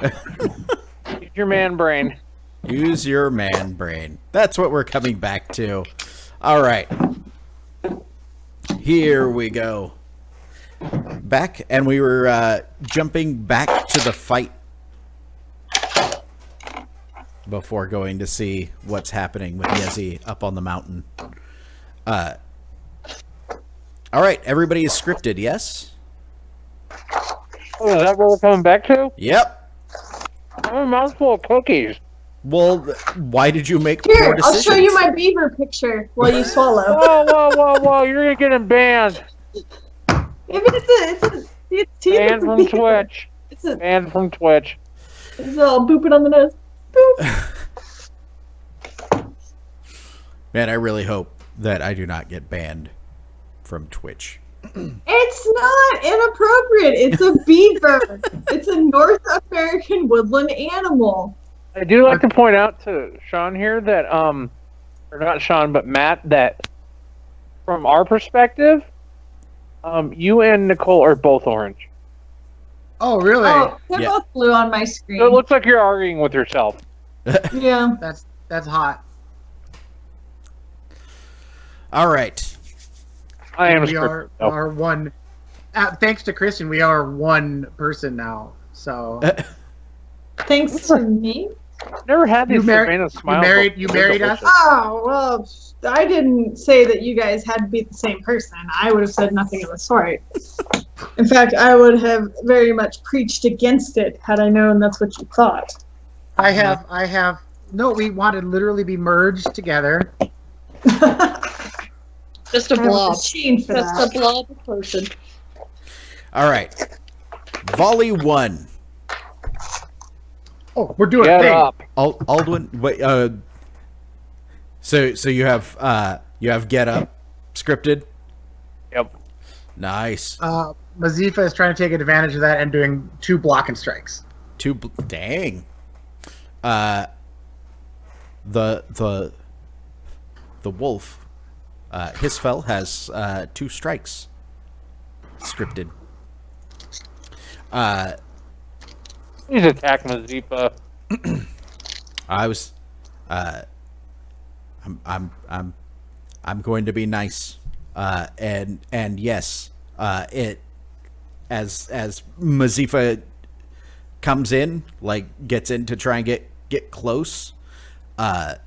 Use your man brain. Use your man brain. That's what we're coming back to. All right. Here we go. Back, and we were jumping back to the fight before going to see what's happening with Yezi up on the mountain. All right, everybody is scripted, yes? Oh, is that what we're coming back to? Yep. I have a mouthful of cookies. Well, why did you make Here, poor decisions? I'll show you my beaver picture while you swallow. Whoa, you're getting banned. It's Banned from Twitch. It's Banned from Twitch. all booping on the nose. Boop. Man, I really hope that I do not get banned from Twitch. It's not inappropriate. It's a beaver. It's a North American woodland animal. I do like to point out to Shaun here that, or not Shaun, but Matt, that from our perspective, you and Nicole are both orange. Oh, really? Oh, they're Yeah. both blue on my screen. So it looks like you're arguing with yourself. Yeah. That's hot. All right. I am We are one. Thanks to Christian, we are one person now. So Thanks to me. Never had these You mar- Savannah smiles. you married us? Oh, well, I didn't say that you guys had to be the same person. I would have said nothing of the sort. In fact, I would have very much preached against it had I known that's what you thought. I have. No, we want to literally be merged together. Just a I'm blob. ashamed for Just that. a blob of person. All right. Volley 1. Oh, we're doing a Get thing. up. Aldwin, wait, so you have Get Up scripted? Yep. Nice. Mazifa is trying to take advantage of that and doing 2 blocking strikes. Dang. The wolf, Hisfell has 2 strikes scripted. He's attacking Mazipa. I was, I'm going to be nice, and yes, it as Mazifa comes in, like gets in to try and get close, the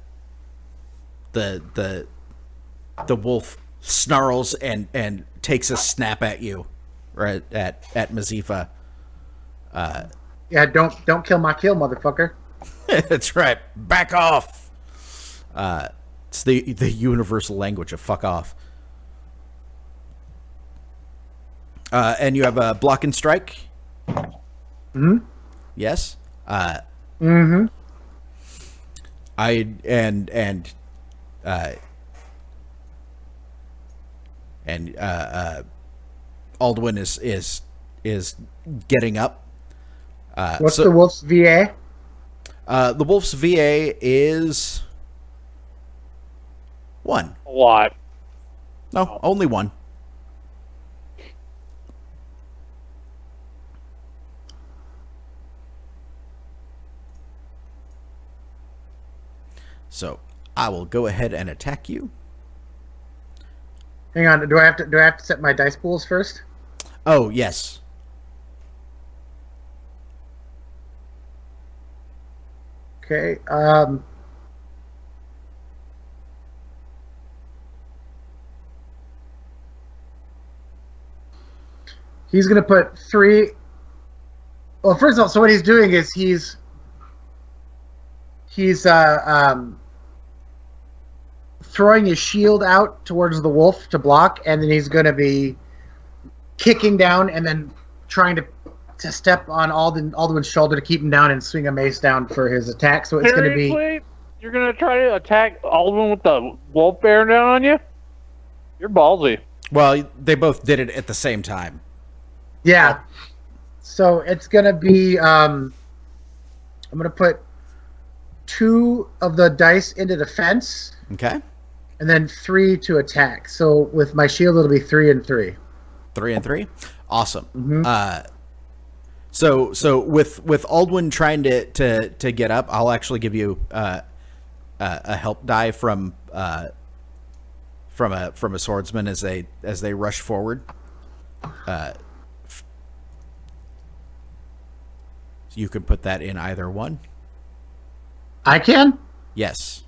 wolf snarls and takes a snap at you, right at Mazifa. Yeah, don't kill my kill, motherfucker. That's right. Back off. It's the universal language of fuck off. And you have a block and strike. Hmm. Yes. Mm-hmm. Aldwin is getting up. What's the wolf's VA? The wolf's VA is 1. A lot. No, only 1. So I will go ahead and attack you. Hang on. Do I have to set my dice pools first? Oh yes. Okay. He's gonna put 3. Well, first of all, so what he's doing is he's throwing his shield out towards the wolf to block, and then he's gonna be kicking down and then trying to step on Aldwin's shoulder to keep him down and swing a mace down for his attack. So it's going to be. Seriously? You're gonna try to attack Aldwin with the wolf bearing down on you? You're ballsy. Well, they both did it at the same time. Yeah. So it's going to be. I'm going to put 2 of the dice into defense. Okay. And then 3 to attack. So with my shield, it'll be 3 and 3. 3 and 3. Awesome. Mm-hmm. So with Aldwin trying to get up, I'll actually give you a help die from a swordsman as they rush forward. You can put that in either one. I can? Yes.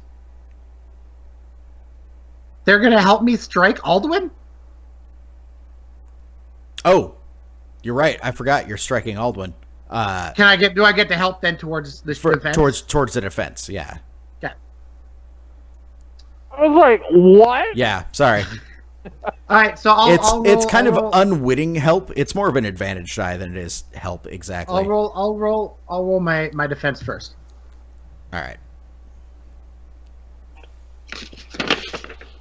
They're going to help me strike Aldwin? Oh, you're right. I forgot you're striking Aldwin. Do I get to help then towards the defense? Towards the defense, yeah. Okay. I was like, what? Yeah, sorry. All right, so It's kind of unwitting help. It's more of an advantage die than it is help exactly. I'll roll my defense first. All right.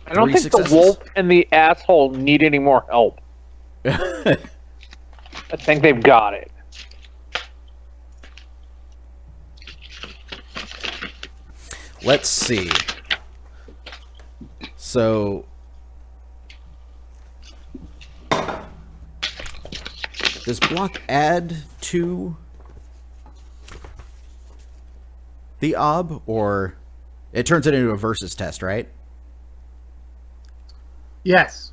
I don't think the wolf and the asshole need any more help. I think they've got it. Let's see. So does block add to the ob, or it turns it into a versus test, right? Yes.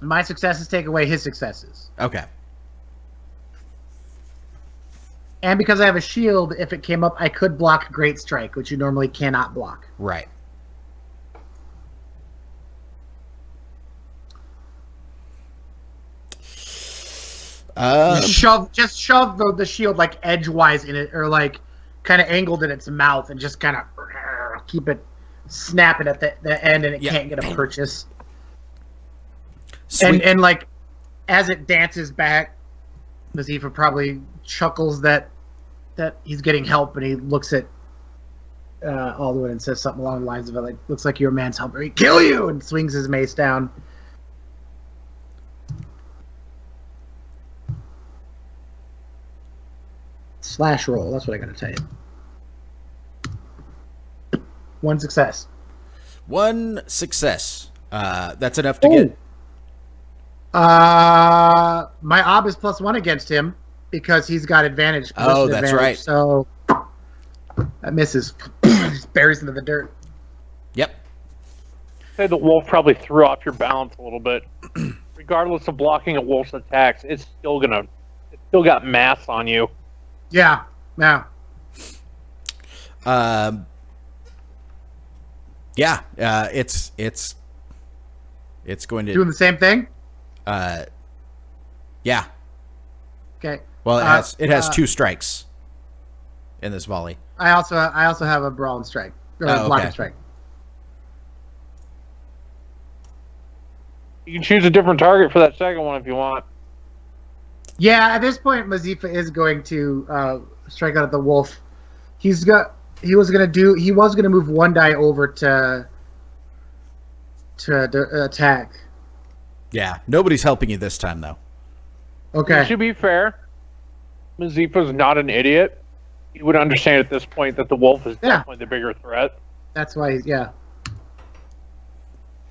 My successes take away his successes. Okay. And because I have a shield, if it came up, I could block Great Strike, which you normally cannot block. Right. Just shove the shield like edgewise in it, or like kind of angled in its mouth, and just kind of keep it snapping at the end, and it can't get a purchase. And like as it dances back, Nazifa probably chuckles that he's getting help, and he looks at Alduin and says something along the lines of it, like, "Looks like your man's helper. He kill you!" and swings his mace down. Slash roll. That's what I gotta tell you. One success. One success. That's enough to get. My ob is +1 against him because he's got advantage. Oh, that's right. So that misses. Just buries into the dirt. Yep. Say the wolf probably threw off your balance a little bit. Regardless of blocking a wolf's attacks, it's still got mass on you. Yeah. Yeah. Yeah. It's going to Doing the same thing. Yeah. Okay. Well, it has 2 strikes in this volley. I also have a brawl and strike or block and strike. You can choose a different target for that second one if you want. Yeah, at this point, Mazifa is going to strike out at the wolf. He was gonna move 1 die over to attack. Yeah, nobody's helping you this time though. Okay. To be fair, Mazifa's not an idiot. He would understand at this point that the wolf is definitely the bigger threat. That's why Yeah.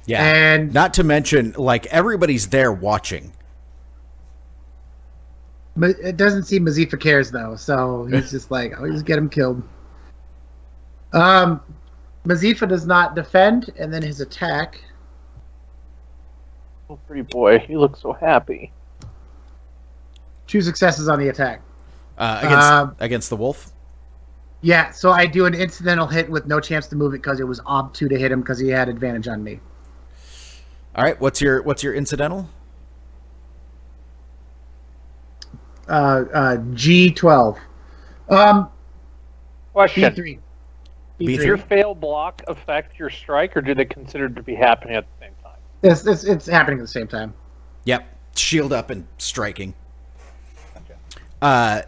And not to mention, like, everybody's there watching. It doesn't seem Mazifa cares though, so he's just like, "I'll just get him killed." Mazifa does not defend, and then his attack. Oh, pretty boy, he looks so happy. 2 successes on the attack. Against the wolf? Yeah, so I do an incidental hit with no chance to move it because it was ob 2 to hit him because he had advantage on me. All right, what's your incidental? G12. Question. B3. Does your fail block affect your strike, or do they consider it to be happening at the same time? It's happening at the same time. Yep. Shield up and striking. Yeah,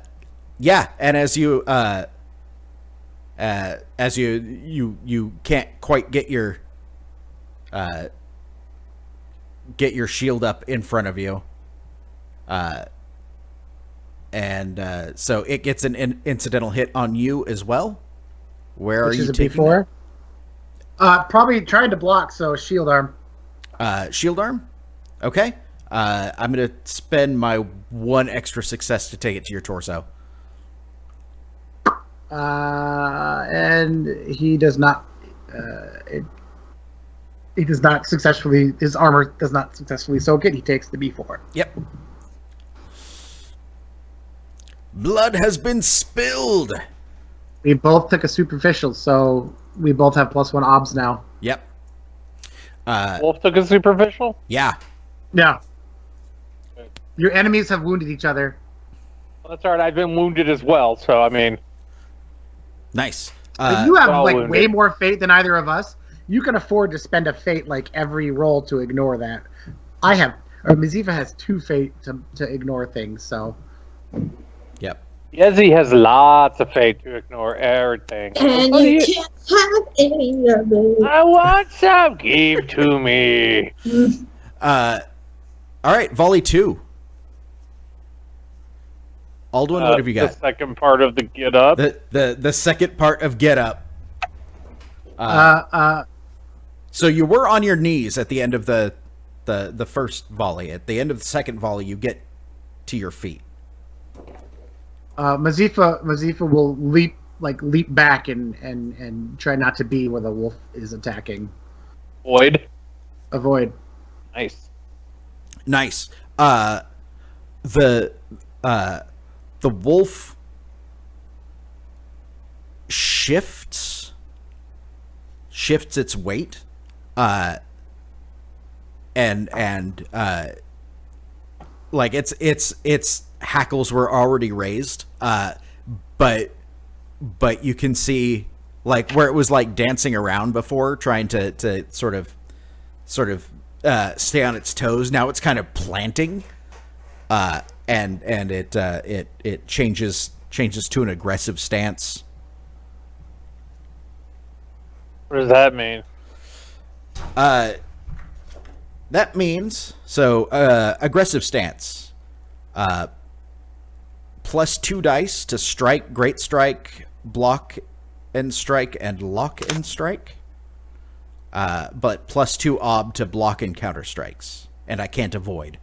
and as you can't quite get your shield up in front of you, and so it gets an incidental hit on you as well. Where are you taking before? Probably trying to block, so shield arm. Shield arm. Okay. I'm going to spend my 1 extra success to take it to your torso. And he does not. He does not successfully. His armor does not successfully soak it. He takes the B4. Yep. Blood has been spilled. We both took a superficial, so we both have +1 obs now. Yep. Wolf took a superficial? Yeah. Yeah. Your enemies have wounded each other. Well, that's alright, I've been wounded as well, so I mean... Nice. But you have well like wounded. way more fate than either of us. You can afford to spend a fate like every roll to ignore that. I have, or Mizifa has 2 fate to ignore things, so... Yep. Yezi has lots of fate to ignore everything. And What do you can't have any of it. I want some. Give to me. All right, volley 2. Aldwin, what have you got? The second part of the get up. The second part of get up. Uh, So you were on your knees at the end of the first volley. At the end of the second volley, you get to your feet. Mazifa will leap back and try not to be where the wolf is attacking. Void. Avoid. Nice. Nice. The wolf shifts its weight, and like its hackles were already raised, but you can see like where it was like dancing around before, trying to sort of stay on its toes. Now it's kind of planting, and it changes to an aggressive stance. What does that mean? That means aggressive stance. +2 dice to strike, great strike, block and strike, and lock and strike. But +2 ob to block and counter strikes, and I can't avoid.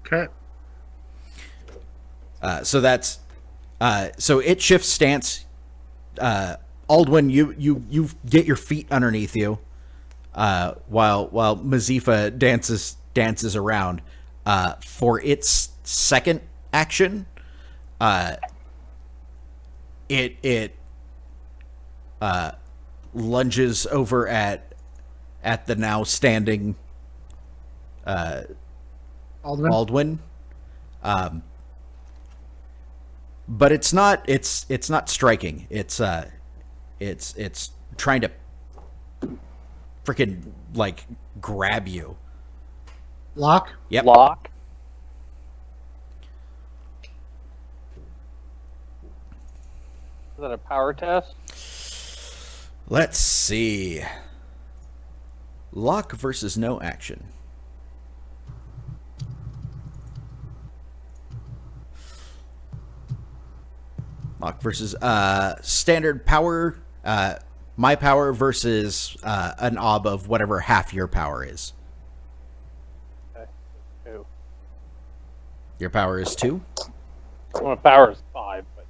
Okay. So that's so it shifts stance. Aldwin, you get your feet underneath you, while Mazifa dances around. For its second action, it lunges over at the now standing Aldwin. But it's not striking. It's trying to freaking like grab you. Lock. Yep. Lock. Is that a power test? Let's see. Lock versus no action. Lock versus standard power. My power versus an ob of whatever half your power is. Okay. 2. Your power is 2. Well, my power is 5, but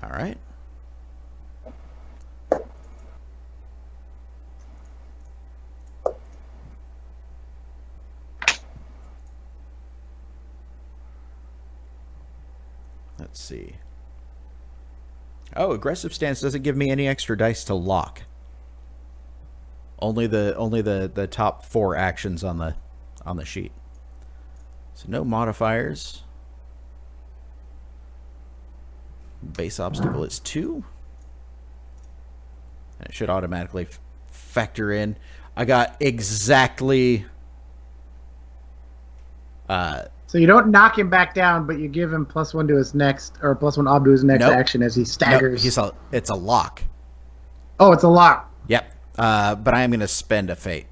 All right. Let's see. Oh, aggressive stance doesn't give me any extra dice to lock. Only the top 4 actions on the sheet. So no modifiers. Base obstacle is 2. And it should automatically factor in. I got exactly. So you don't knock him back down, but you give him +1 to his next, or +1 ob to his next Nope. action as he staggers. No, it's a lock. Oh, it's a lock. Yep. But I am going to spend a fate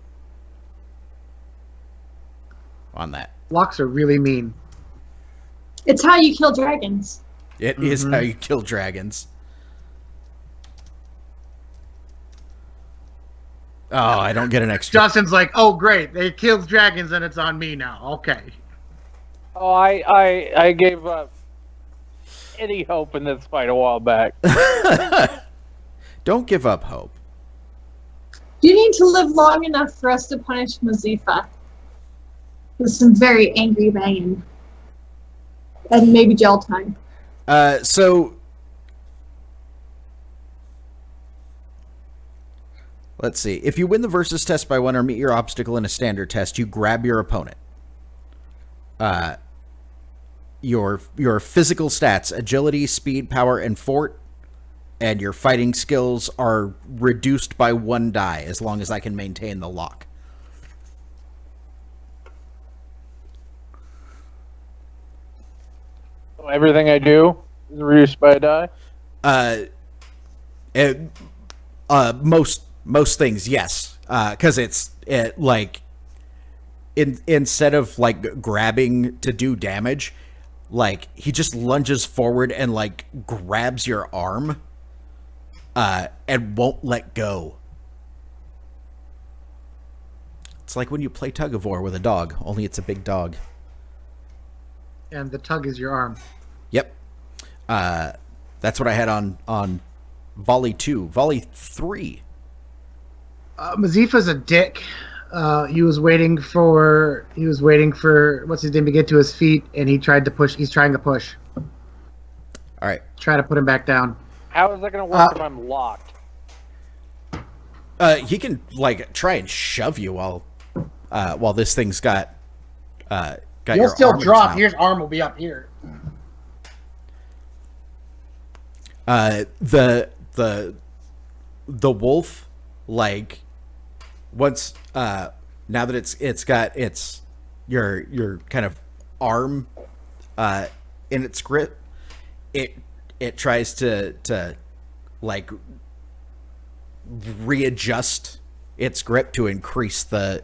on that. Locks are really mean. It's how you kill dragons. It is how you kill dragons. Oh, I don't get an extra. Justin's like, oh great, they killed dragons and it's on me now. Okay. Oh, I gave up any hope in this fight a while back. Don't give up hope. You need to live long enough for us to punish Mazifa with some very angry banging. And maybe jail time. So let's see. If you win the versus test by 1 or meet your obstacle in a standard test, you grab your opponent. Your physical stats, agility, speed, power, and fort, and your fighting skills are reduced by 1 die as long as I can maintain the lock. So everything I do is reduced by a die? Most things, yes. Because it like instead of like grabbing to do damage, like he just lunges forward and like grabs your arm, and won't let go. It's like when you play tug of war with a dog, only it's a big dog. And the tug is your arm. Yep. That's what I had on volley 2. Volley 3. Mazifa's a dick. He was waiting for what's his name to get to his feet, and he's trying to push. All right. Try to put him back down. How is that going to work if I'm locked? He can like try and shove you while this thing's got He'll your still arm in its drop. mouth. His arm will be up here. The wolf, like once now that it's got its your kind of arm in its grip, it tries to like readjust its grip to increase the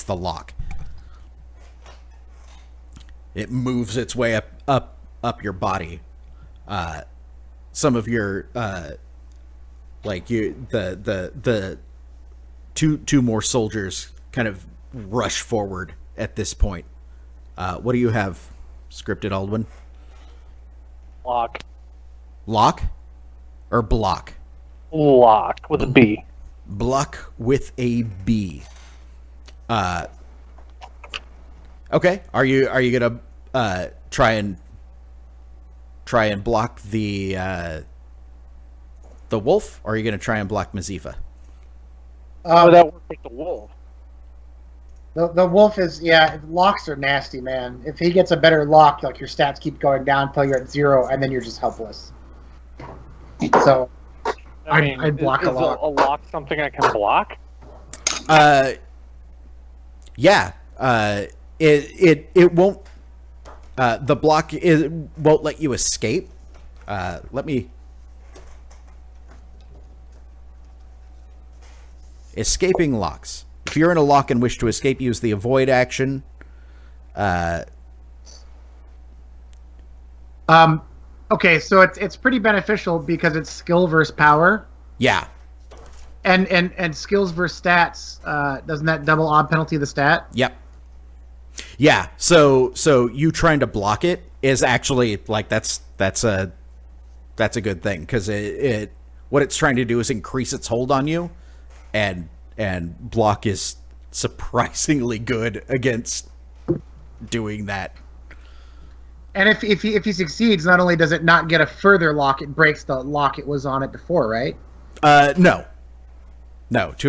lock. It moves its way up your body. Some of your like the two more soldiers kind of rush forward at this point. What do you have scripted, Aldwin? Lock or block? Lock with a B. Block with a B. Okay. Are you gonna try and block the wolf, or are you gonna try and block Mazifa? How would that work with the wolf? The wolf is locks are nasty, man. If he gets a better lock, like your stats keep going down until you're at 0, and then you're just helpless. So I'd block is a lock. A lock something I can block? Yeah. It won't. The block won't let you escape. Let me. Escaping locks. If you're in a lock and wish to escape, use the avoid action. Okay, so it's pretty beneficial because it's skill versus power. Yeah. And skills versus stats, doesn't that double odd penalty the stat? Yep. Yeah. So you trying to block it is actually like that's a good thing, because it what it's trying to do is increase its hold on you, and block is surprisingly good against doing that. And if he succeeds, not only does it not get a further lock, it breaks the lock it was on it before, right? No.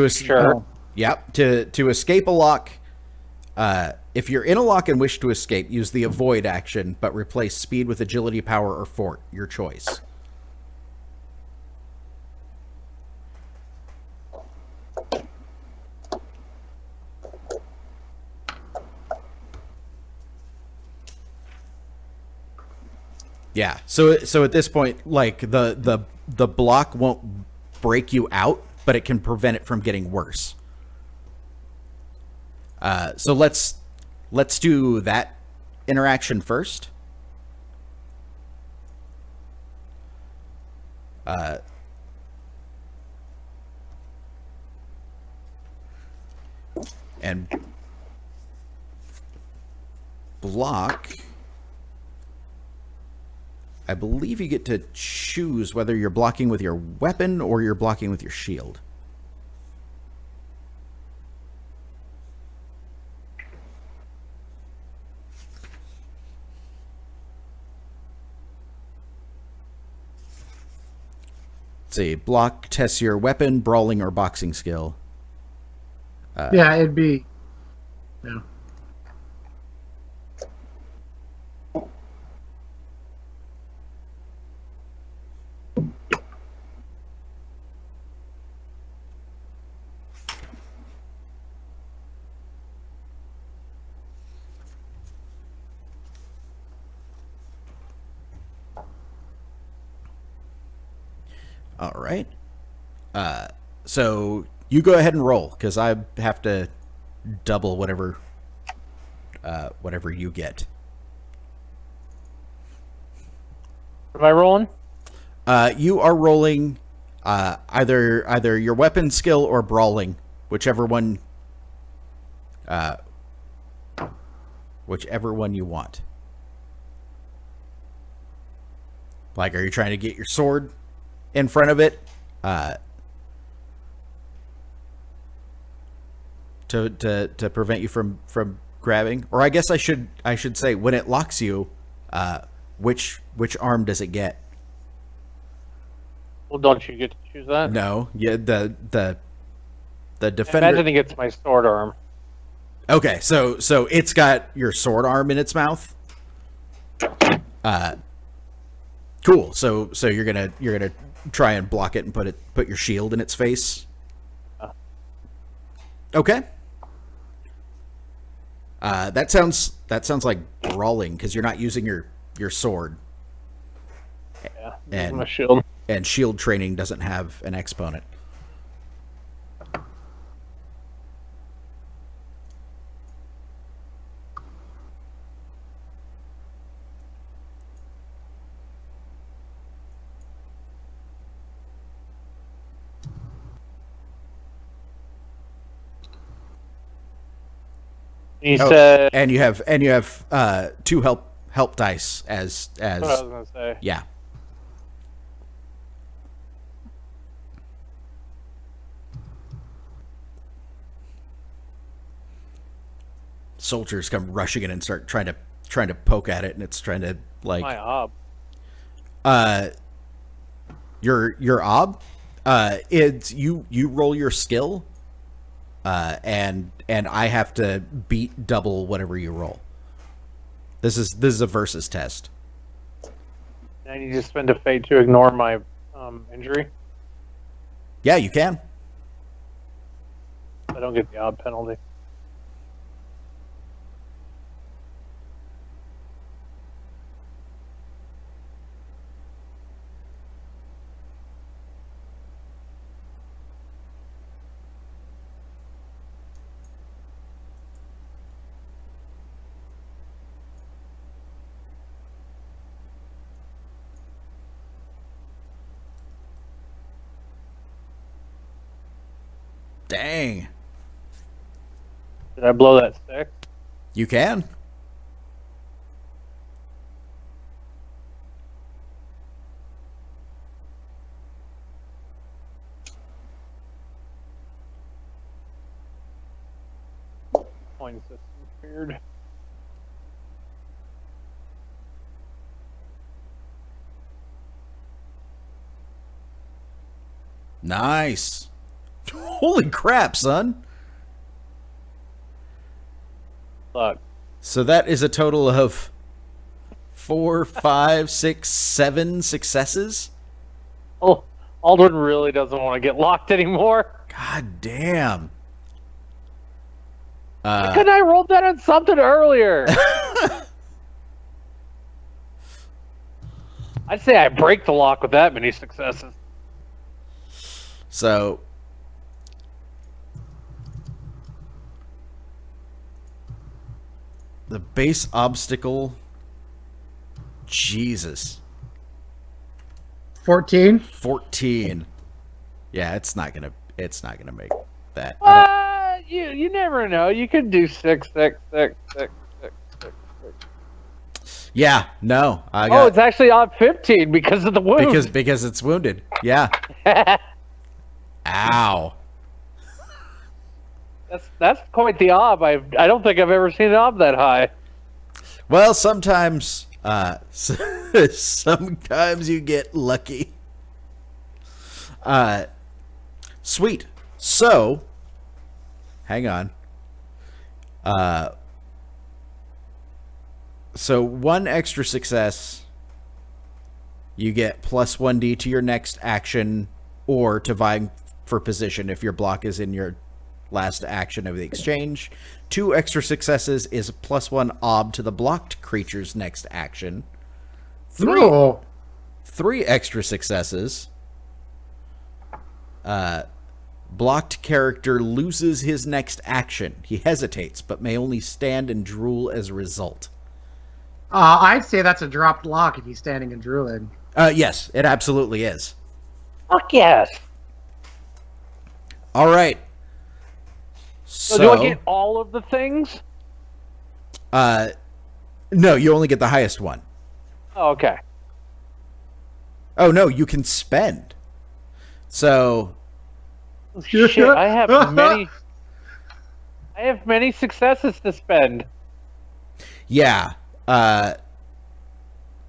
Sure. Yep. To escape a lock, if you're in a lock and wish to escape, use the avoid action, but replace speed with agility, power, or fort. Your choice. Yeah. So at this point, like the block won't break you out, but it can prevent it from getting worse. So let's do that interaction first. And block, I believe you get to choose whether you're blocking with your weapon or you're blocking with your shield. Let's see, block tests your weapon, brawling, or boxing skill. Yeah, it'd be. Yeah. All right. So you go ahead and roll, because I have to double whatever you get. Am I rolling? You are rolling either your weapon skill or brawling, whichever one you want. Like, are you trying to get your sword in front of it to prevent you from grabbing? Or I guess I should say, when it locks you, which arm does it get? Well, don't you get to choose that? No, yeah, the I defender. imagine he gets my sword arm. Okay, so it's got your sword arm in its mouth. Cool. So you're gonna try and block it and put your shield in its face. Okay. That sounds like brawling, because you're not using your sword. Yeah, And my shield. And shield training doesn't have an exponent. He said. And you have two help dice as That's what I was gonna say. yeah. Soldiers come rushing in and start trying to poke at it, and it's trying to, like, My ob. your ob, it's you roll your skill, and I have to beat double whatever you roll. This is a versus test. I need to spend a fate to ignore my injury. Yeah, you can. I don't get the ob penalty. Dang. Did I blow that stick? You can. Point system weird. Nice. Holy crap, son. Look. So that is a total of 4, 5, 6, 7 successes. Oh, Aldrin really doesn't want to get locked anymore. God damn. Why couldn't I roll that on something earlier? I'd say I break the lock with that many successes. So the base obstacle, Jesus. 14. 14. Yeah, it's not gonna make that. I You never know. You could do 6, 6, 6, 6, 6, 6. don't- yeah, no. I Oh, got it's actually odd 15 because of the wound. because it's wounded. Yeah. Ow. That's quite the ob. I don't think I've ever seen an ob that high. Well, sometimes sometimes you get lucky. Sweet. So, hang on. So one extra success, you get plus 1d to your next action or to vying for position if your block is in your last action of the exchange. 2 extra successes is plus 1 ob to the blocked creature's next action. 3 Oh. 3 extra successes. Blocked character loses his next action. He hesitates, but may only stand and drool as a result. I'd say that's a dropped lock if he's standing and drooling. Yes, it absolutely is. Fuck yes. All right. So do I get all of the things? No, you only get the highest one. Oh, okay. Oh no, you can spend. So Shit, I have many successes to spend. yeah.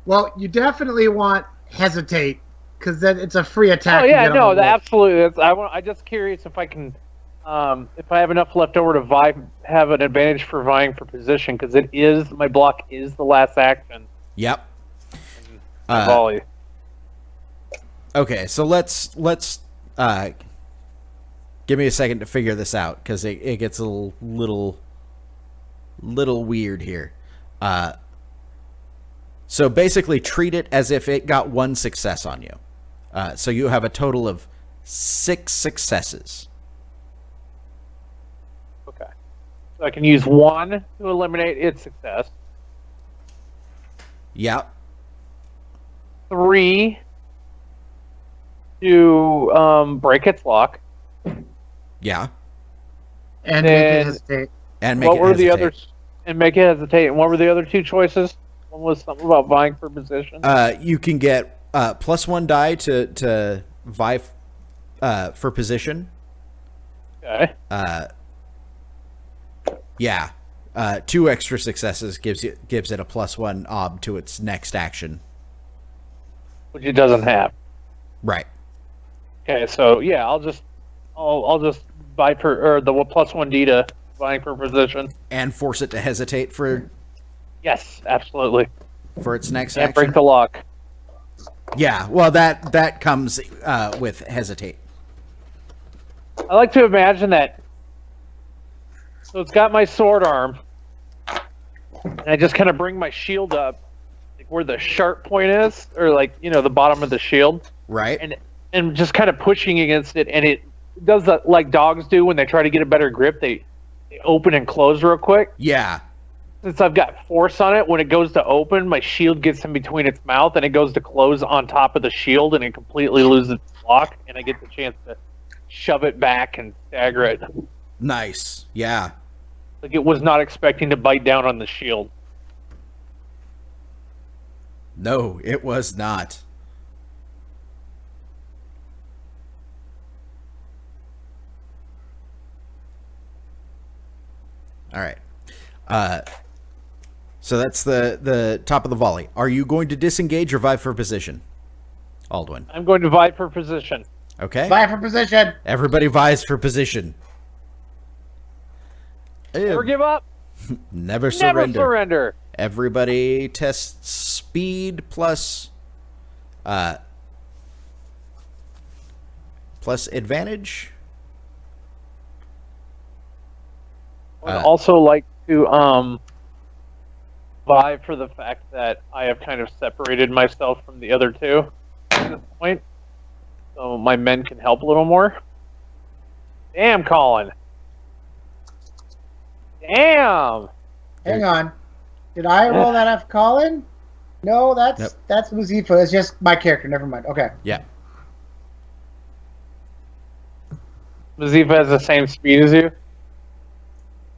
Well, you definitely want hesitate because then it's a free attack. Oh you yeah, get on no, the wolf. absolutely. I'm just curious if I can, if I have enough left over to have an advantage for vying for position because my block is the last action. Yep. Volley. Okay, so let's give me a second to figure this out because it gets a little weird here. So basically, treat it as if it got 1 success on you. So you have a total of 6 successes. Okay. So I can use 1 to eliminate its success. Yep. 3 to break its lock. Yeah. And then- make it hesitate. And make What it were the hesitate. others? And make it hesitate. And what were the other 2 choices? One was something about vying for position. You can get plus 1 die to vie for position. Okay. Yeah. 2 extra successes gives it a plus 1 ob to its next action. Which it doesn't have. Right. Okay, so yeah, I'll just buy for the plus 1d to vying for position. And force it to hesitate for Yes, absolutely. its next Can't action. break the lock. Yeah, well that comes with hesitate. I like to imagine that. So it's got my sword arm, and I just kind of bring my shield up, like where the sharp point is, or like the bottom of the shield, Right? and just kind of pushing against it, and it does that like dogs do when they try to get a better grip. They open and close real quick. Yeah. Since I've got force on it, when it goes to open, my shield gets in between its mouth, and it goes to close on top of the shield, and it completely loses its lock, and I get the chance to shove it back and stagger it. Nice. Yeah. Like it was not expecting to bite down on the shield. No, it was not. All right. So that's the top of the volley. Are you going to disengage or vie for position, Aldwin? I'm going to vie for position. Okay. Vie for position. Everybody vies for position. Never give up. Never Never surrender. surrender. Everybody tests speed plus advantage. I would also like to vie for the fact that I have kind of separated myself from the other 2 at this point, so my men can help a little more. Damn, Colin. Damn. Hang on. Did I roll that F, Colin? No, that's Nope. that's Muzifa. It's just my character. Never mind. Okay. Yeah. Mazifa has the same speed as you.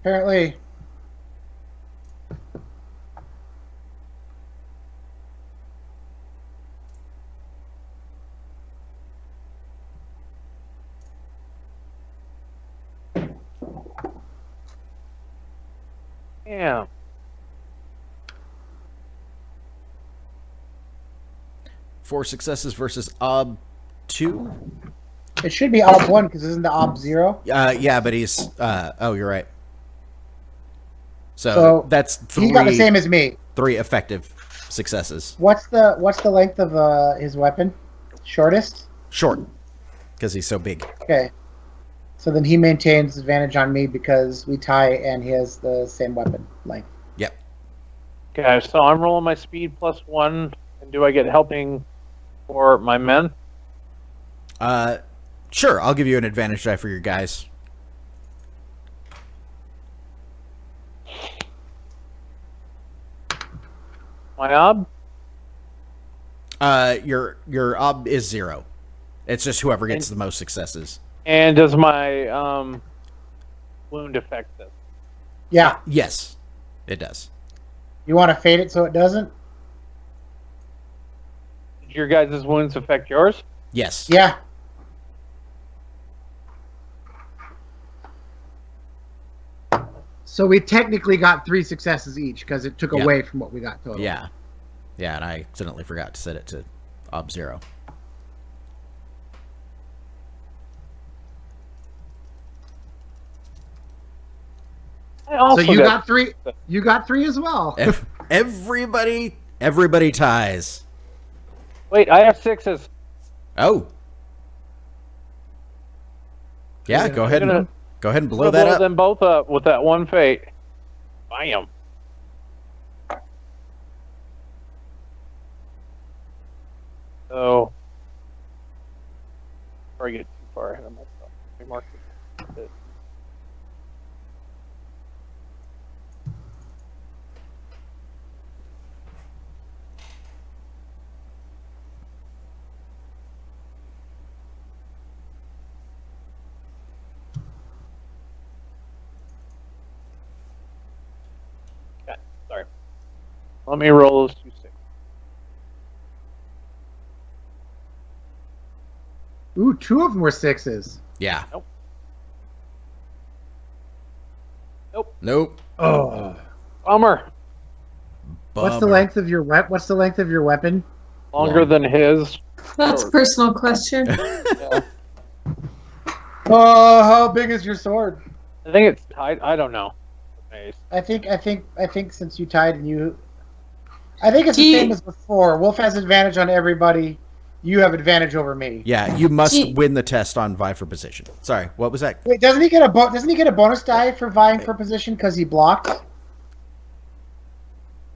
Apparently, Yeah. Four successes versus Ob 2. it should be Ob 1 because isn't the Ob 0? Yeah, but he's. Oh, you're right. So, So that's three. He got the same as me. 3 effective successes. What's the length of his weapon? Shortest? Short, because he's so big. Okay. So then he maintains advantage on me because we tie and he has the same weapon length. Yep. Okay, so I'm rolling my speed +1, and do I get helping for my men? Sure, I'll give you an advantage die for your guys. My ob? Your Ob is 0. It's just whoever gets the most successes. And does my wound affect this? Yeah. Yes, it does. You want to fade it so it doesn't? Did your guys' wounds affect yours? Yes. Yeah. So we technically got 3 successes each because it took Yeah. away from what we got total. Yeah. Yeah, and I accidentally forgot to set it to Ob 0. I also So you got 3. You got 3 as well. Everybody ties. Wait, I have 6s. Oh. Yeah, go ahead and blow that up. them both up with that one fate. Bam. So, before I get too far ahead of myself, let me mark this. Okay, sorry. Let me roll those 2 6. Ooh, 2 of them were 6s. Yeah. Nope. Nope. Oh. Bummer. What's the Bummer. length of your What's the length of your weapon? Longer Long. than his. That's a personal question. Yeah. Oh, how big is your sword? I think it's tied. I don't know. Nice. I think since you tied and you, I think it's Do the you- same as before. Wolf has advantage on everybody. You have advantage over me. Yeah, you must Gee. win the test on vie for position. Sorry, what was that? Wait, doesn't he get a bonus die for vying for position because he blocked?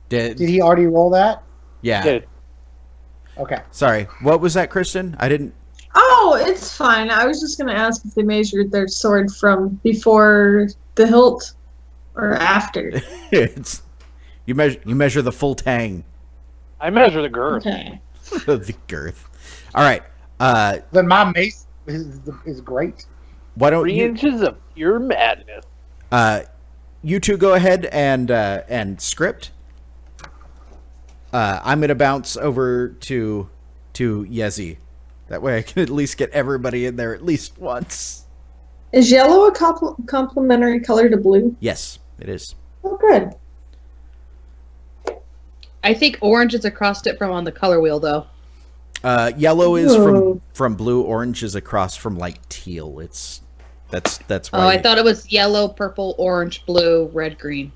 Did he already roll that? Yeah. Did. Okay. Sorry, what was that, Kristen? I didn't. Oh, it's fine. I was just gonna ask if they measured their sword from before the hilt or after. It's you measure the full tang. I measure the girth. Okay. The girth. All right. Then my mace is great. Why don't 3 you inches of pure madness. you two go ahead and script. I'm gonna bounce over to Yezi. That way I can at least get everybody in there at least once. Is yellow a complementary color to blue? Yes, it is. Oh, good. I think orange is across it from on the color wheel, though. Yellow is Whoa. from blue. Orange is across from like teal. That's why. Oh, I thought it was yellow, purple, orange, blue, red, green.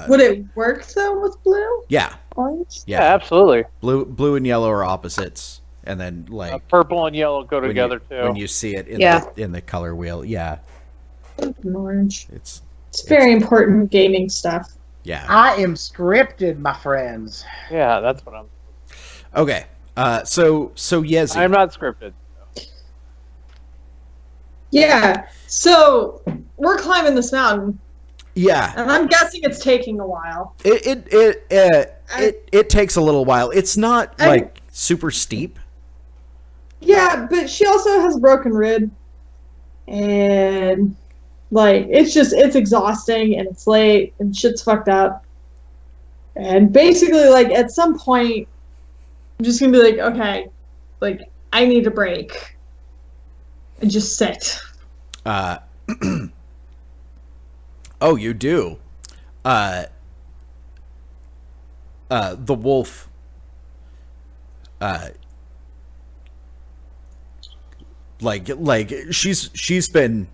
Would it work though with blue? Yeah, Orange? Yeah, yeah. absolutely. Blue and yellow are opposites, and then like Purple and yellow go when together you, too. when you see it in Yeah. in the color wheel. Yeah, And orange. it's It's very important gaming stuff. yeah. I am scripted, my friends. Yeah, that's what I'm. Okay. So Yezi. I'm not scripted. Yeah. So we're climbing this mountain, Yeah. and I'm guessing it's taking a while. It it takes a little while. It's not like super steep. Yeah, but she also has a broken rib, and like it's exhausting, and it's late, and shit's fucked up, and basically like at some point, I'm just gonna be like, okay, like I need a break, and just sit. Oh, you do. The wolf like she's been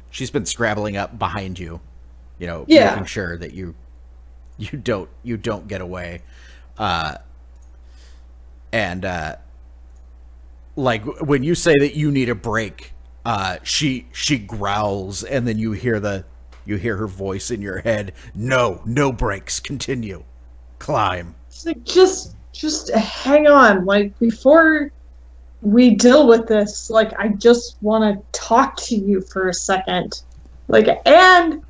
scrabbling up behind you, making sure that you don't get away. And like when you say that you need a break, she growls, and then you hear her voice in your head. No breaks. Continue. Climb. It's like just hang on, like before we deal with this, like I just want to talk to you for a second, like, and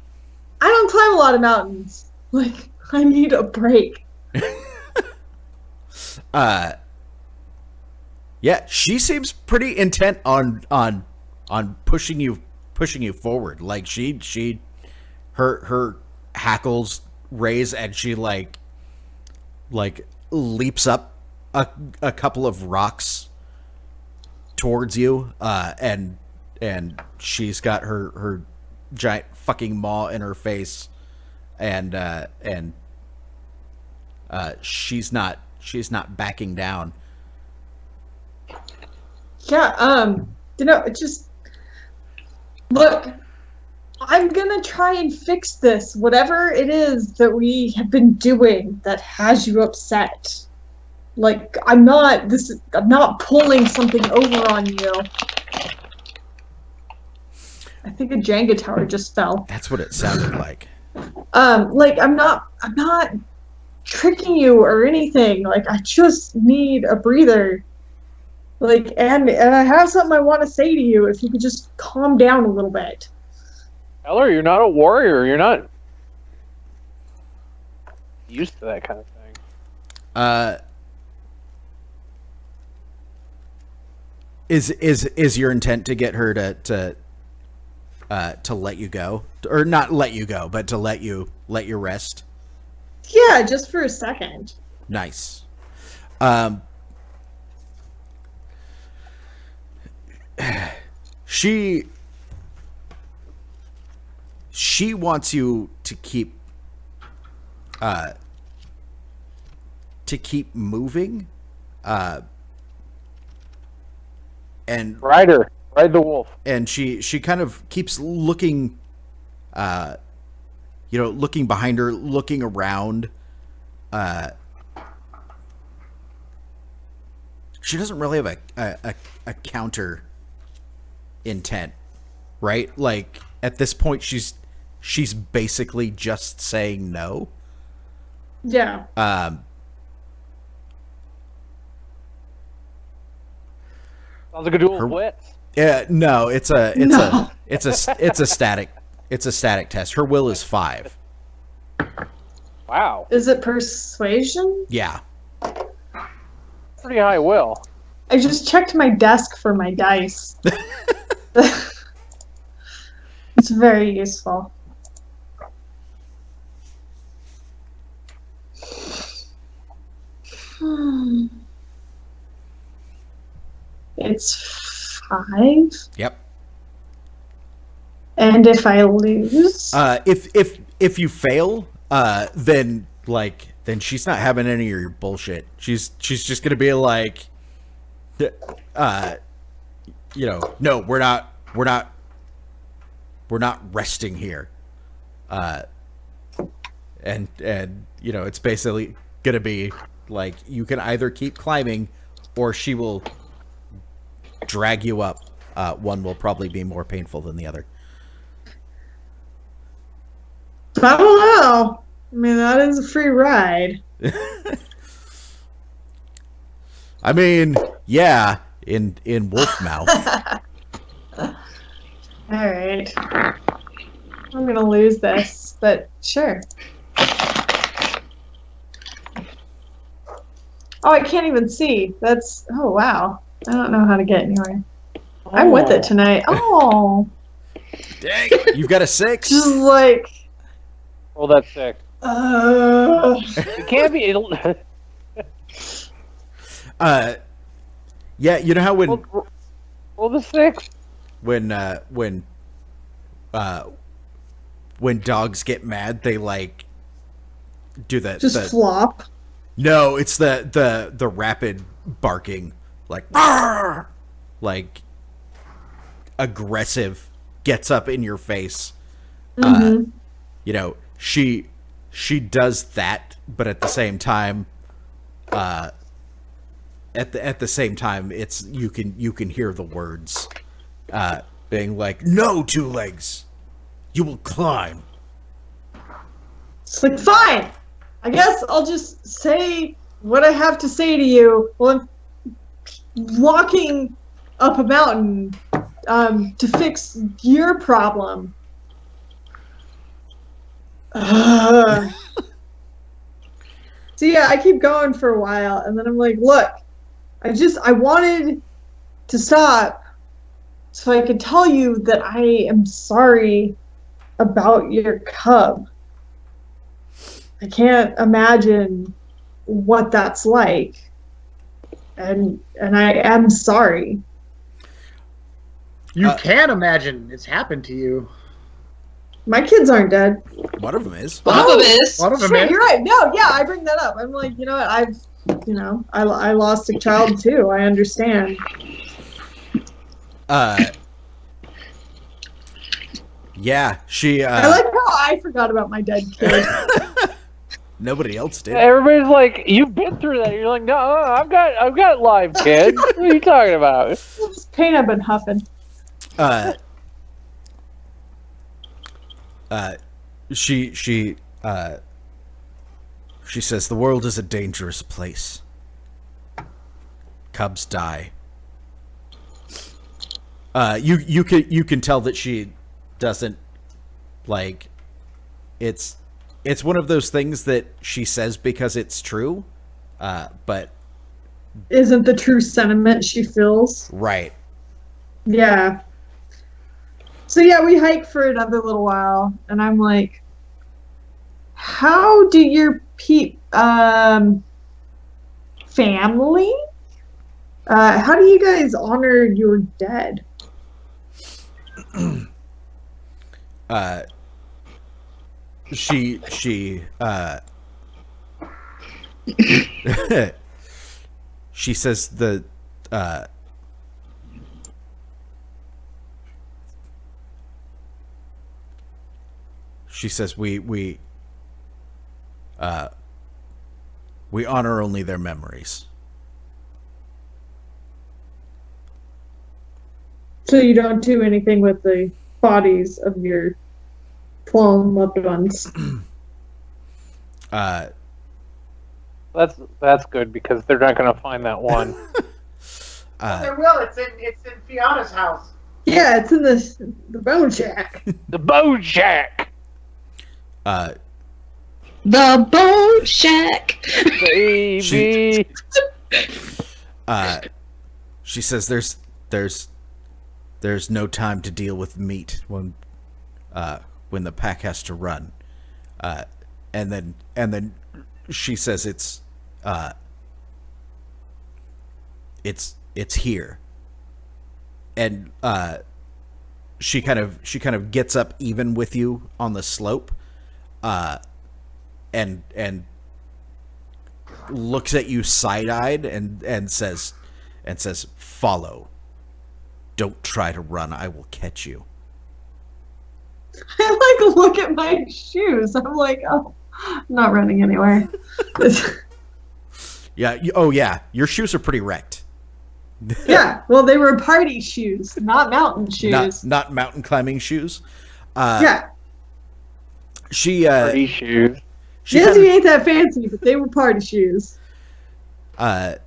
I don't climb a lot of mountains, like I need a break. Yeah, she seems pretty intent on pushing you forward. Like her hackles raise, and she like leaps up a couple of rocks towards you, and she's got her giant fucking maw in her face, and she's not backing down. Yeah, just look, I'm gonna try and fix this, whatever it is that we have been doing that has you upset. Like, I'm not pulling something over on you. I think a Jenga tower just fell. That's what it sounded like. Like I'm not tricking you or anything. Like, I just need a breather. Like, and I have something I want to say to you. If you could just calm down a little bit. Eller, you're not a warrior. You're not used to that kind of thing. Is your intent to get her to let you go, or not let you go, but to let you rest? Yeah, just for a second. Nice. She wants you to keep moving, and ride the wolf. And she kind of keeps looking, looking behind her, looking around. She doesn't really have a counter intent, right? Like at this point, she's basically just saying no. Yeah. Sounds like a duel of wits. Yeah, no, it's a static test. Her will is 5. Wow. Is it persuasion? Yeah. Pretty high will. I just checked my desk for my dice. It's very useful. It's 5. Yep. And if I lose, if you fail, then she's not having any of your bullshit. She's just gonna be like, no, we're not resting here. And it's basically gonna be like, you can either keep climbing, or she will drag you up. One will probably be more painful than the other. I don't know. I mean, that is a free ride. I mean, yeah, in wolf mouth. All right. I'm gonna lose this, but sure. Oh, I can't even see. That's, oh, wow. I don't know how to get anywhere. I'm with it tonight. Oh, Dang, you've got a 6. just like, Roll that 6. It can't be. Yeah, you know how Roll the 6. when dogs get mad, they like do the just flop. No, it's the rapid barking, like "Rawr!" Like aggressive, gets up in your face. Mm-hmm. You know, she does that, but at the same time, at the same time, it's you can hear the words, being like, "No, 2 legs, you will climb." It's like, fine. I guess I'll just say what I have to say to you while I'm walking up a mountain to fix your problem. So yeah, I keep going for a while, and then I'm like, look, I wanted to stop so I could tell you that I am sorry about your cub. I can't imagine what that's like. And I am sorry. You can imagine it's happened to you. My kids aren't dead. One of them is. One of them is. One of them Shit, is. you're right. No, yeah, I bring that up. I'm like, you know what? I lost a child too. I understand. Yeah, she. I like how I forgot about my dead kid. Nobody else did. Everybody's like, "You've been through that." You're like, "No, I've got live kids. What are you talking about?" This pain I've been huffing. She says the world is a dangerous place. Cubs die. You can tell that she doesn't like. It's one of those things that she says because it's true, but Isn't the true sentiment she feels. right. Yeah. So yeah, we hike for another little while, and I'm like, how do your family? How do you guys honor your dead? She she says she says we honor only their memories. So you don't do anything with the bodies of your fallen loved ones. That's good because they're not going to find that one. There will. It's in Fiona's house. Yeah, it's in the bone shack. The Bone Shack, The Bone Shack. baby. She says there's no time to deal with meat when the pack has to run, and then she says it's here, and she kind of gets up even with you on the slope, and looks at you side-eyed and says follow. Don't try to run. I will catch you. I like look at my shoes. I'm like, oh, I'm not running anywhere. Yeah. Oh, yeah. Your shoes are pretty wrecked. Yeah. Well, they were party shoes, not mountain shoes. Not mountain climbing shoes. Yeah. She Party shoes. she Yes, kind he ain't that fancy, but they were party shoes. of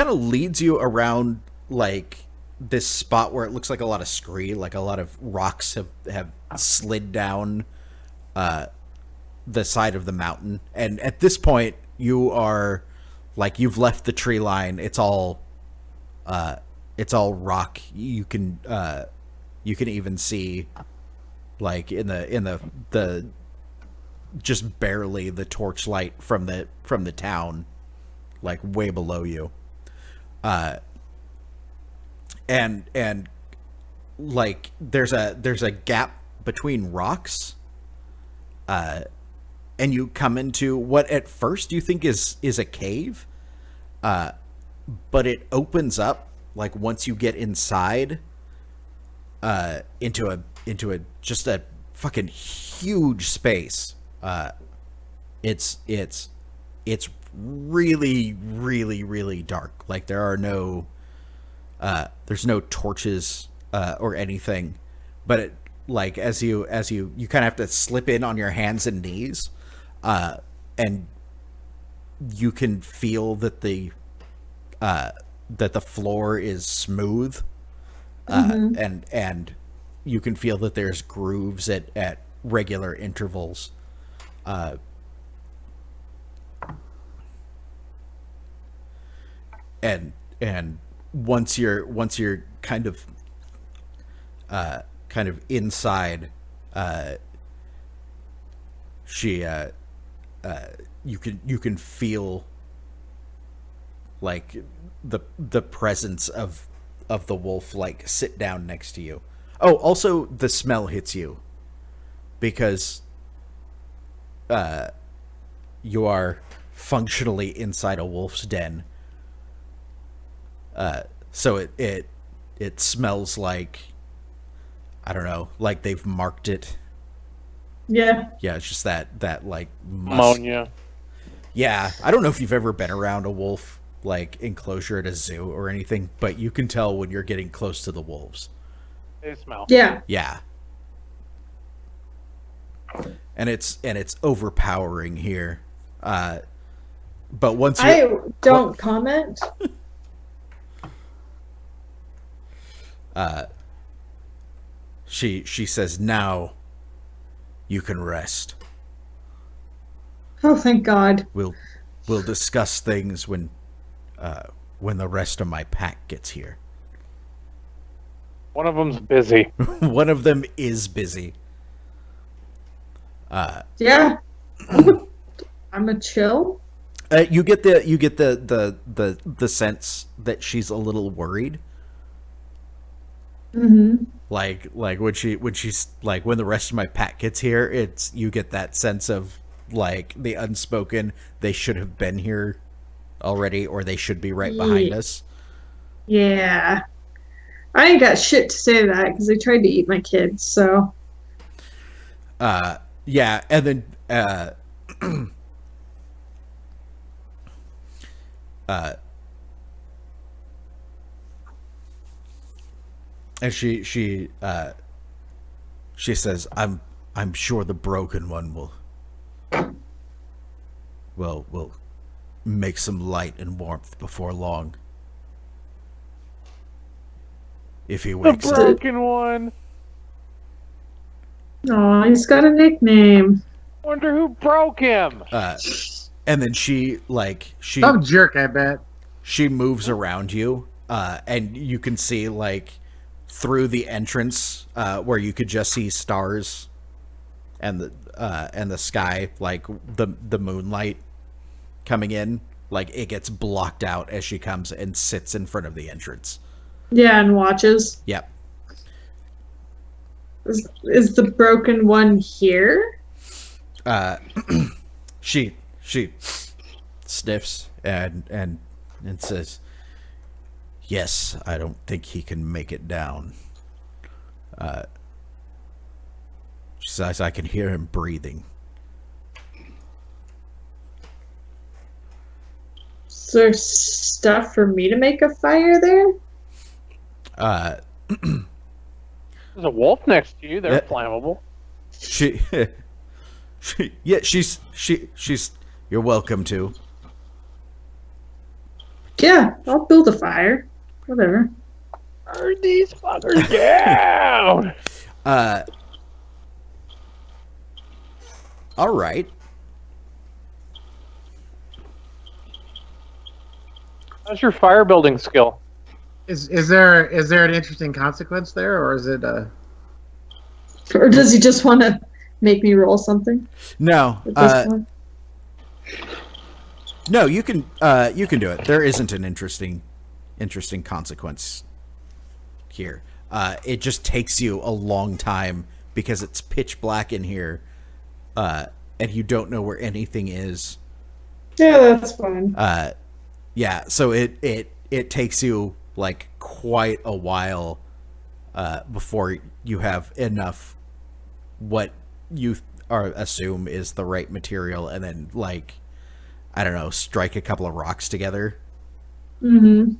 leads you around like this spot where it looks like a lot of scree, like a lot of rocks have slid down the side of the mountain, and at this point you are like you've left the tree line. It's all rock. You can even see, like in the just barely the torchlight from the town, like way below you. And like there's a gap between rocks. And you come into what at first you think is a cave, but it opens up like once you get inside, into a just a fucking huge space. It's really, really, really dark. Like there's no torches or anything, but it, like as you kind of have to slip in on your hands and knees, and you can feel that the floor is smooth, and you can feel that there's grooves at regular intervals. And once you're kind of inside, you can feel like the presence of the wolf like sit down next to you. Oh, also the smell hits you because you are functionally inside a wolf's den. So it smells like, I don't know, like they've marked it. Yeah. Yeah, it's just that like Ammonia. Yeah, I don't know if you've ever been around a wolf like enclosure at a zoo or anything, but you can tell when you're getting close to the wolves. They smell. Yeah. Yeah. And it's overpowering here. But once you I don't comment. she says, "Now you can rest. Oh, thank God. We'll discuss things when the rest of my pack gets here." One of them's busy. One of them is busy. Yeah. I'm a chill. You get the sense that she's a little worried. Mm-hmm. Like when she's like, when the rest of my pack gets here, you get that sense of like the unspoken, they should have been here already, or they should be right behind us. Yeah. I ain't got shit to say to that because they tried to eat my kids, so. Yeah, and then and she says, I'm sure the broken one will make some light and warmth before long. If he The wakes up. broken one. Oh, he's got a nickname. Wonder who broke him. And then she Some jerk, I bet. she moves around you, and you can see like through the entrance, where you could just see stars and the sky, like the moonlight coming in, like it gets blocked out as she comes and sits in front of the entrance. Yeah, and watches. Yep. Is the broken one here? She sniffs and says, "Yes, I don't think he can make it down." She says, "I can hear him breathing." Is there stuff for me to make a fire there? There's a wolf next to you. They're Yeah. flammable. She's you're welcome to. Yeah, I'll build a fire. Whatever. Burn these fuckers down. All right. How's your fire building skill? Is there an interesting consequence there, or is it Or does he just want to make me roll something No, at this point? no, you can do it. There isn't an interesting consequence here. It just takes you a long time because it's pitch black in here, and you don't know where anything is. Yeah, that's fine. Yeah, so it takes you like quite a while before you have enough what you assume is the right material, and then like I don't know, strike a couple of rocks together. Mm-hmm.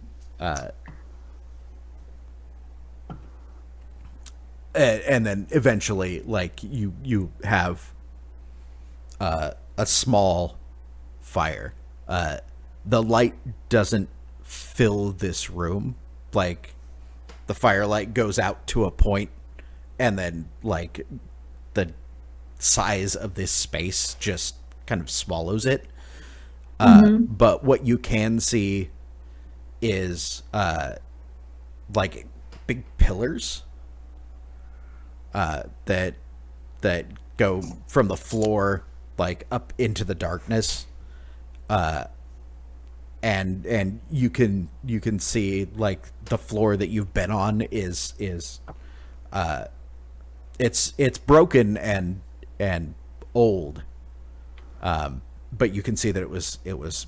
And then eventually, like you have a small fire. The light doesn't fill this room. Like the firelight goes out to a point, and then like the size of this space just kind of swallows it. But what you can see is like big pillars that go from the floor like up into the darkness, and you can see like the floor that you've been on is it's broken and old, but you can see that it was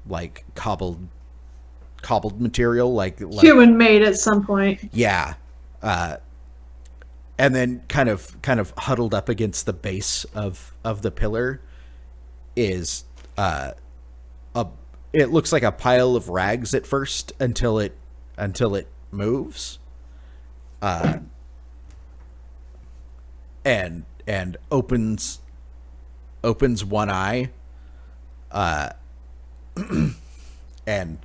like cobbled material, like Human made at some point. yeah. And then kind of huddled up against the base of the pillar is it looks like a pile of rags at first until it moves, and opens one eye, and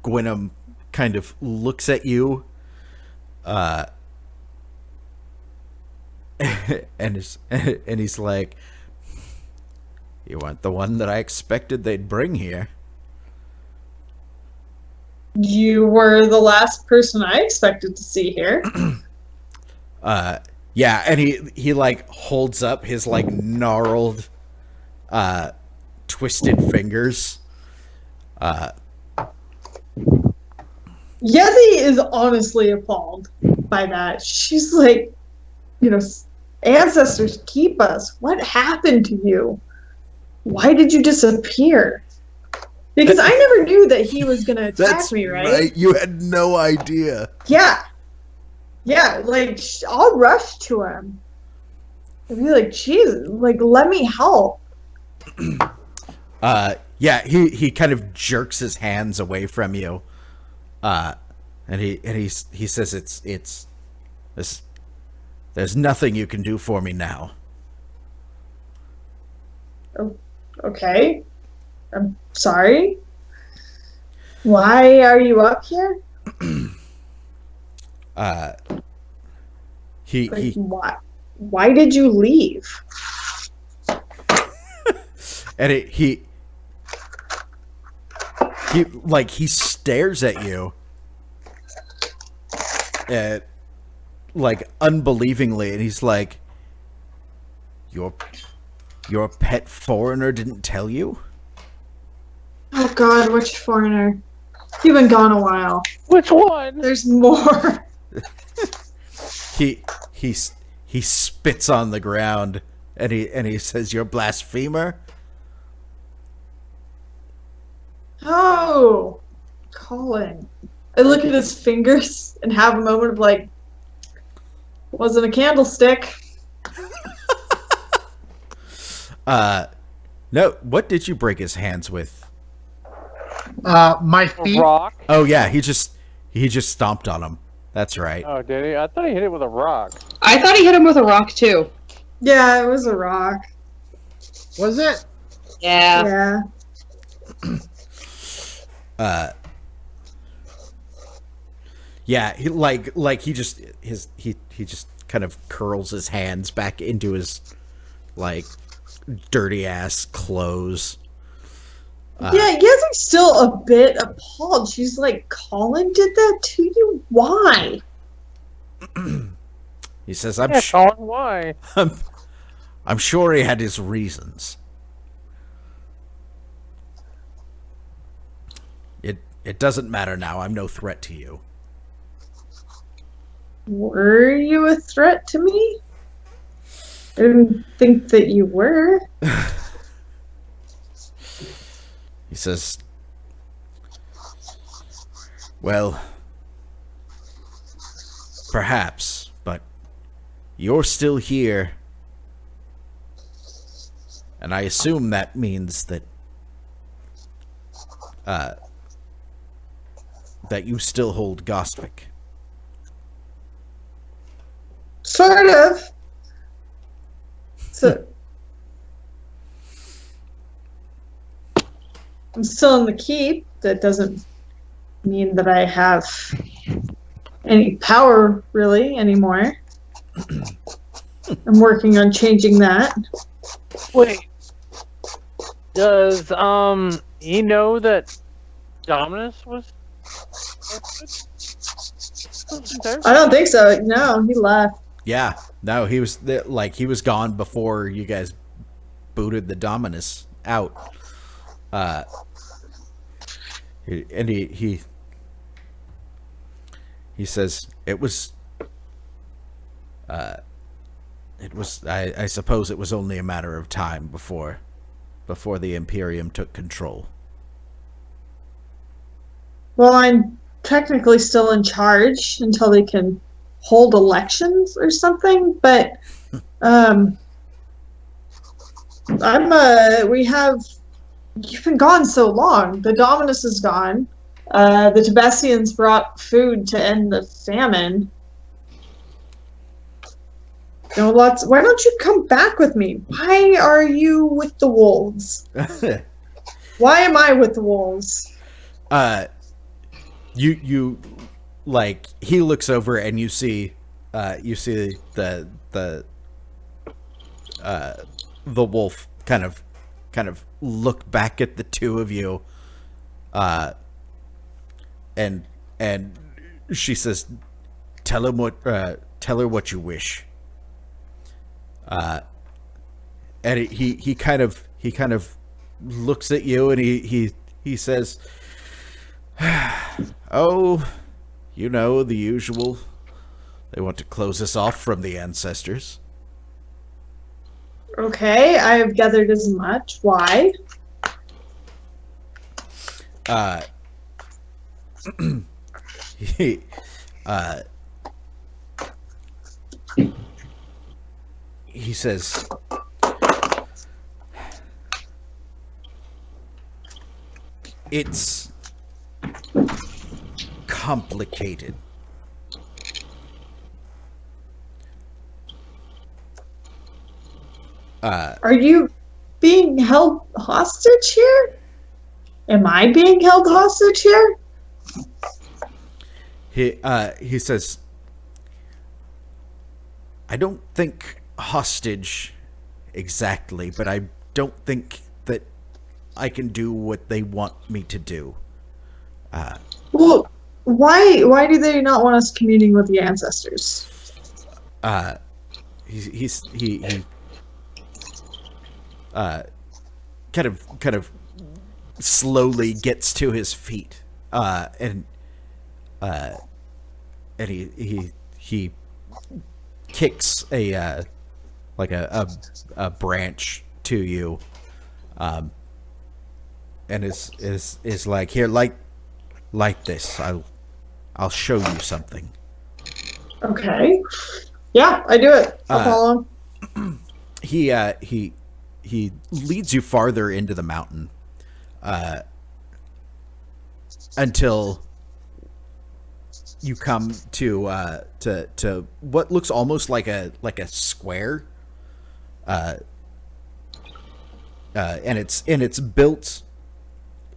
Gwynam kind of looks at you, and he's like, "You weren't the one that I expected they'd bring here." You were the last person I expected to see here. Yeah, and he like holds up his like gnarled, twisted fingers. Yezi is honestly appalled by that. She's like, ancestors keep us. What happened to you? Why did you disappear? Because I never knew that he was going to attack me, right? You had no idea. Yeah. Yeah, like, I'll rush to him. I'd be like, Jesus, like, let me help. Yeah, he kind of jerks his hands away from you. And he says it's there's nothing you can do for me now. Oh, okay. I'm sorry. Why are you up here? Why did you leave? And he stares at you, like unbelievingly, and he's like, your pet foreigner didn't tell you? Oh God, which foreigner? You've been gone a while. Which one? There's more. He spits on the ground, and he says, "You're a blasphemer." Oh, Colin. I look at his fingers and have a moment of like, wasn't a candlestick. No. What did you break his hands with? My feet. A rock? Oh yeah, he just stomped on him. That's right. Oh, did he? I thought he hit it with a rock. I thought he hit him with a rock too. Yeah, it was a rock. Was it? Yeah. Yeah. Yeah, he just kind of curls his hands back into his like dirty ass clothes. Yeah, Yezi's still a bit appalled. She's like, Colin did that to you? Why? He says, Yeah, Shaun, why? I'm sure he had his reasons. It doesn't matter now. I'm no threat to you. Were you a threat to me? I didn't think that you were. He says, well, perhaps, but you're still here. And I assume that means that that you still hold Gostvik. Sort of. So I'm still in the keep. That doesn't mean that I have any power really anymore. I'm working on changing that. Wait. Does he know that Dominus was? I don't think so. No, he left. Yeah, no, he was he was gone before you guys booted the Dominus out. And he says it was. I suppose it was only a matter of time before the Imperium took control. Well, I'm technically still in charge until they can hold elections or something, but you've been gone so long. The Dominus is gone. The Tibessians brought food to end the famine. Why don't you come back with me? Why are you with the wolves? Why am I with the wolves? You like, he looks over and you see the wolf kind of look back at the two of you, and she says, tell her what you wish. And he kind of looks at you and he says, oh, you know, the usual. They want to close us off from the ancestors. Okay, I have gathered as much. Why? He says, it's complicated. Are you being held hostage here? Am I being held hostage here? He says, I don't think hostage exactly, but I don't think that I can do what they want me to do. Well, why do they not want us communing with the ancestors? He kind of slowly gets to his feet, and he kicks a branch to you, and is like, here, light this. I'll show you something. Okay. Yeah, I do it. I'll follow him. He leads you farther into the mountain, until you come to what looks almost like a square, and it's built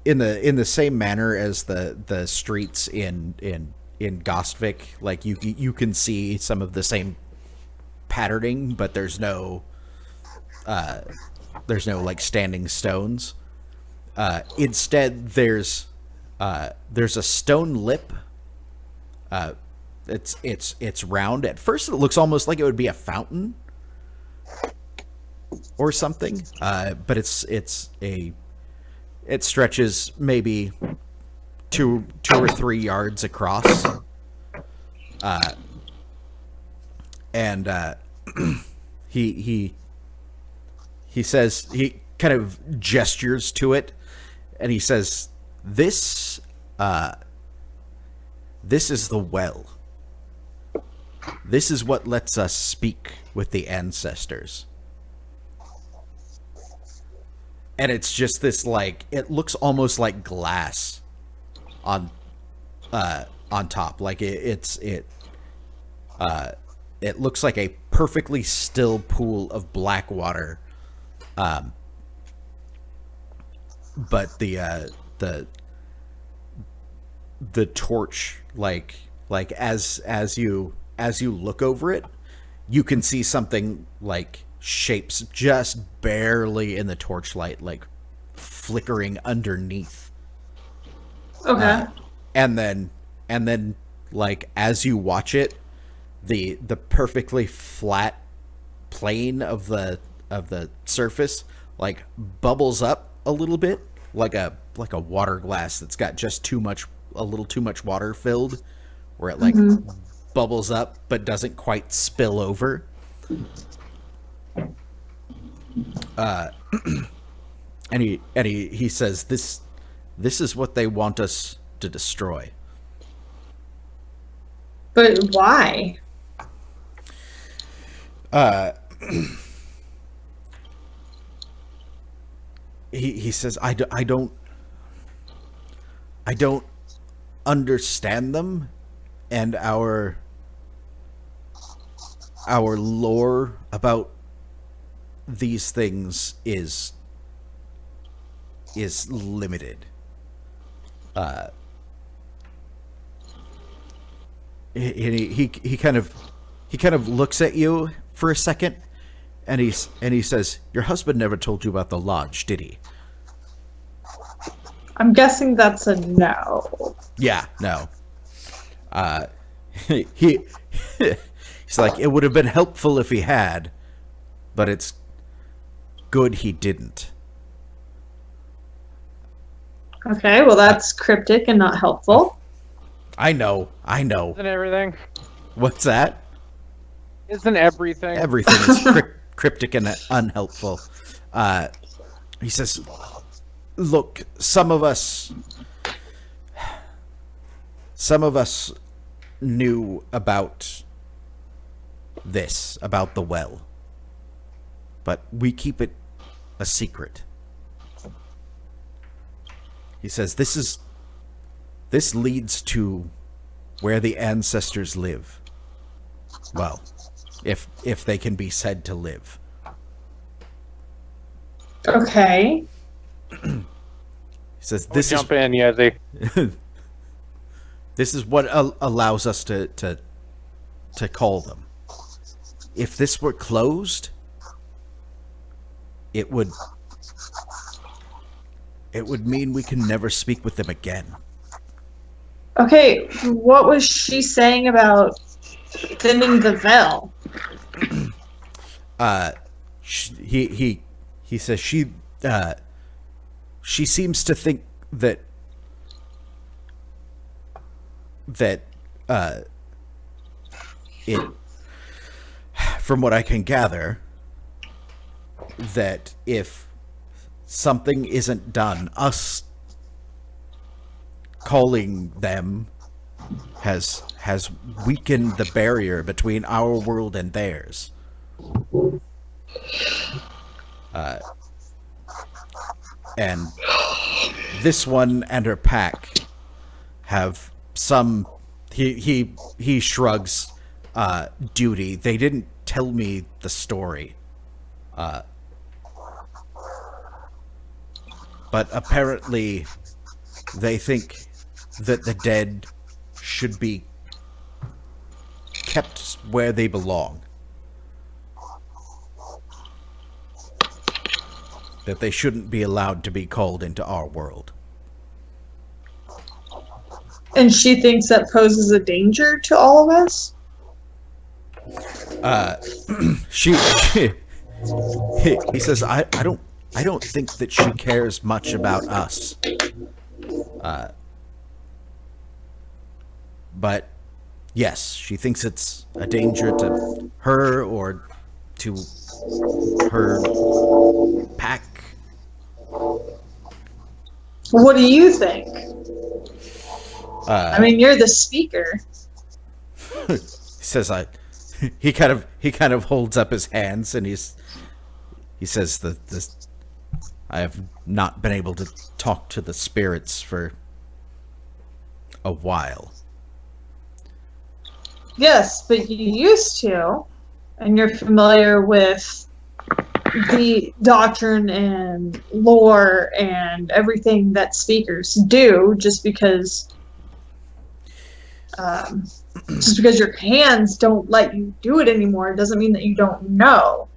in the same manner as the streets in Gostvik. Like, you can see some of the same patterning, but there's no like standing stones. Instead, there's a stone lip. It's round. At first, it looks almost like it would be a fountain or something. But it stretches maybe two or 3 yards across. And he says, he kind of gestures to it, and he says, this is the well. This is what lets us speak with the ancestors. And it's just this, like, it looks almost like glass on top. Like it looks like a perfectly still pool of black water. But the torch, like as you look over it, you can see something like shapes just barely in the torchlight, like flickering underneath. Okay. And then like as you watch it, the perfectly flat plane of the surface like bubbles up a little bit, like a water glass that's got just a little too much water filled, where it like bubbles up but doesn't quite spill over. And he says, this is what they want us to destroy. But why? He says, I don't understand them, and our lore about these things is limited. He kind of looks at you for a second, and he says, your husband never told you about the lodge, did he? I'm guessing that's a no. Yeah, no. He's like, it would have been helpful if he had, but it's good he didn't. Okay, well that's cryptic and not helpful. I know. Isn't everything? What's that? Isn't everything? Everything is cryptic and unhelpful. He says, look, some of us knew about this, about the well, but we keep it a secret. He says, this leads to where the ancestors live. Well, if they can be said to live. Okay. He says, This jump in, Yezi. this is what allows us to call them. If this were closed, it would mean we can never speak with them again. Okay, what was she saying about thinning the veil? He says she seems to think that it, from what I can gather, that if something isn't done, us calling them has weakened the barrier between our world and theirs. And this one and her pack have some, he shrugs, duty. They didn't tell me the story. But apparently they think that the dead should be kept where they belong. that they shouldn't be allowed to be called into our world. And she thinks that poses a danger to all of us? He says, I don't think that she cares much about us. But yes, she thinks it's a danger to her or to her pack. What do you think? I mean, you're the speaker. He says, he kind of holds up his hands and he says that I have not been able to talk to the spirits for a while. Yes, but you used to, and you're familiar with the doctrine and lore and everything that speakers do. Just because your hands don't let you do it anymore doesn't mean that you don't know.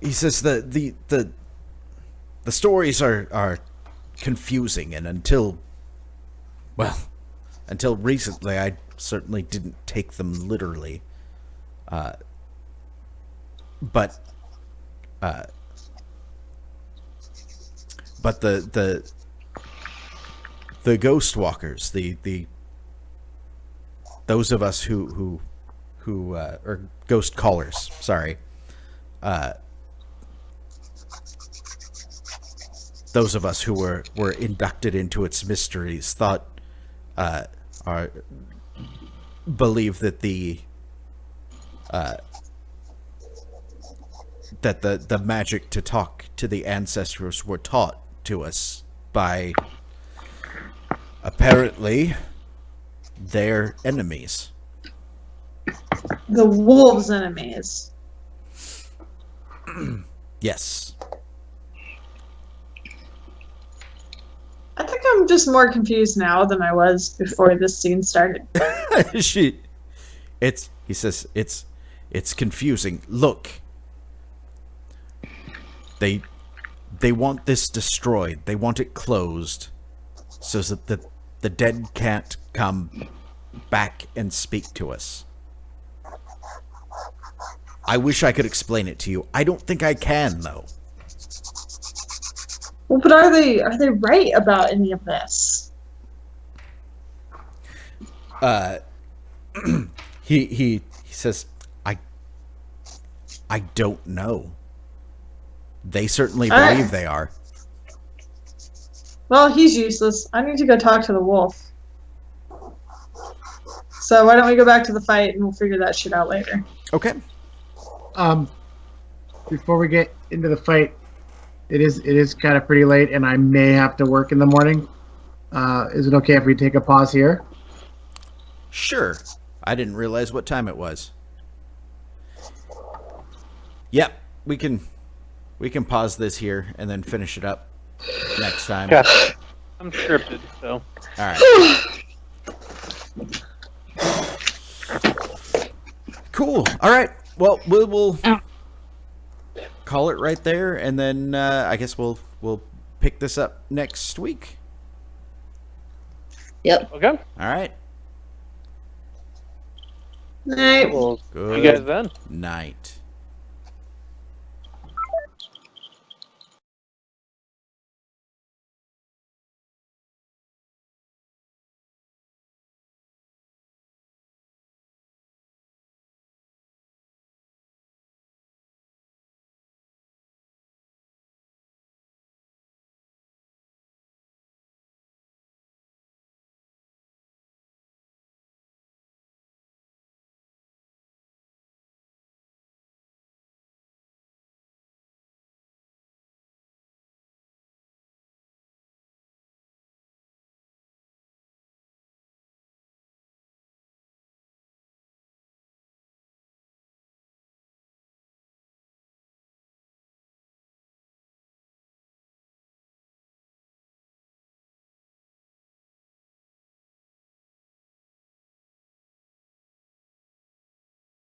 He says the stories are confusing, and until recently, I certainly didn't take them literally. But the ghost walkers, those of us who or ghost callers, sorry, those of us who were inducted into its mysteries believe that the magic to talk to the ancestors were taught to us by apparently their enemies. The wolves' enemies. Yes. I think I'm just more confused now than I was before this scene started. He says it's confusing. Look. They want this destroyed. They want it closed so that the dead can't come back and speak to us. I wish I could explain it to you. I don't think I can, though. Well, but are they right about any of this? He says, I don't know. They certainly believe they are. Well, he's useless. I need to go talk to the wolf. So why don't we go back to the fight and we'll figure that shit out later. Okay. Before we get into the fight, it is kind of pretty late, and I may have to work in the morning. Is it okay if we take a pause here? Sure. I didn't realize what time it was. Yep, we can pause this here and then finish it up next time. Yeah, I'm scripted, so. All right. Cool. All right. Well, we'll call it right there, and then I guess we'll pick this up next week. Yep. Okay. All right. Night. Well, Good you guys then. night.